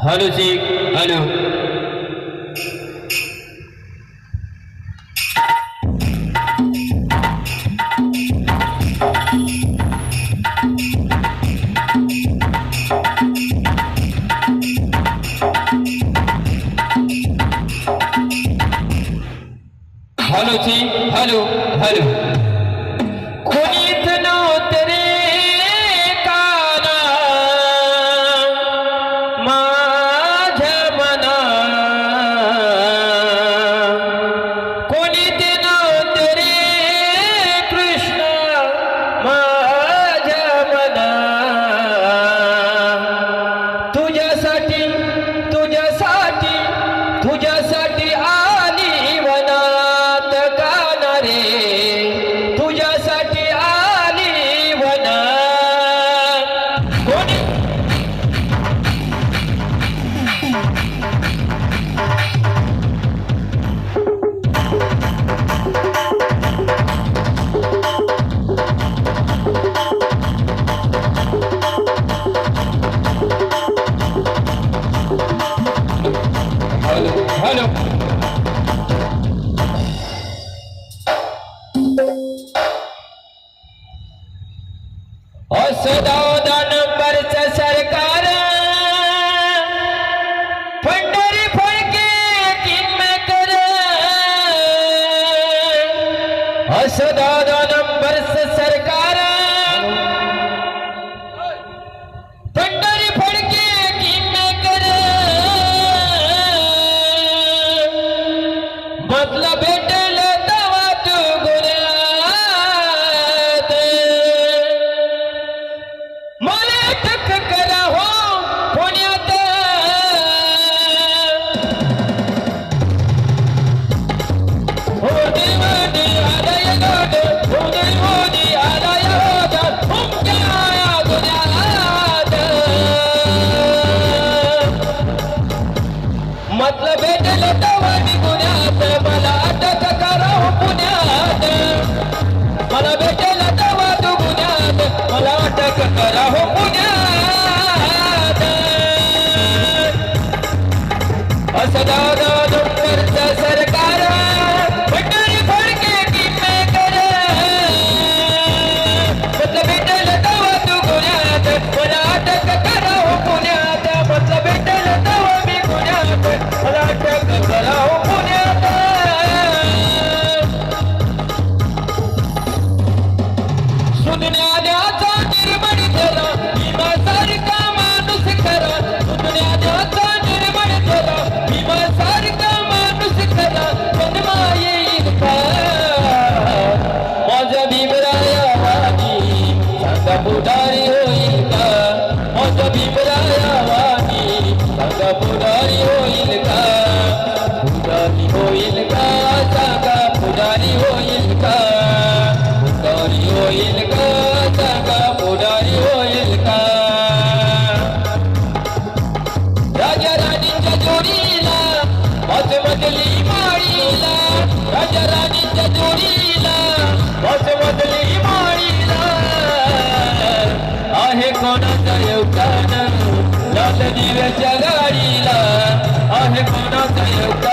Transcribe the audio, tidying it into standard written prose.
Hello जी hello. Hello जी hello hello. तुझ्यासाठी आली वनात गाना रे, तुझ्यासाठी आली वनात। कोणी हेलो असं नंबरचं सरकार पंढरी फळके किंमत असं नंबरचं सरकार पंढरी फळके किंमत बदला भेटल तवा तू गुन्ह्यात मला अटक करा हो पुण्यात हो देवाने आलाय गोड हो देवाने आलाय गोड तुमच्या गुन्ह्यात मतलब भेटल तवा मी गुन्ह्यात मला अटक करा हो पुण्यात मला भेटल तवा तू गुन्ह्यात मला अटक करा हो पुण्यात असं नंबरचं सरकार पंढरी फळके किंमत मतलब भेटल तवा तू गुन्ह्यात मला अटक करा हो पुण्यात मतलब भेटल तवा मी गुन्ह्यात मला अटक करा हो पुण्यात सुज्ञानाचा निर्मळ झाला भीमासारखा माणूस खरा सुज्ञानाचा निर्मळ झाला भीमासारखा माणूस खरा जन्मा येईल का माझा भीमराया वाणी सांगा पुढारी होईल का माझा भीमराया वाणी सांगा पुढारी होईल का पुढारी होईल का सांगा पुढारी होईल का पुढारी होईल का सांगा पुढारी होईल का राजा राणीच्या जोडीला मधली माळीला राजा राणीच्या जोडीला मधली माळीला आहे कोणाचा योगदान लाल दिव्याच्या गाडीला आहे कोणाचा योगदान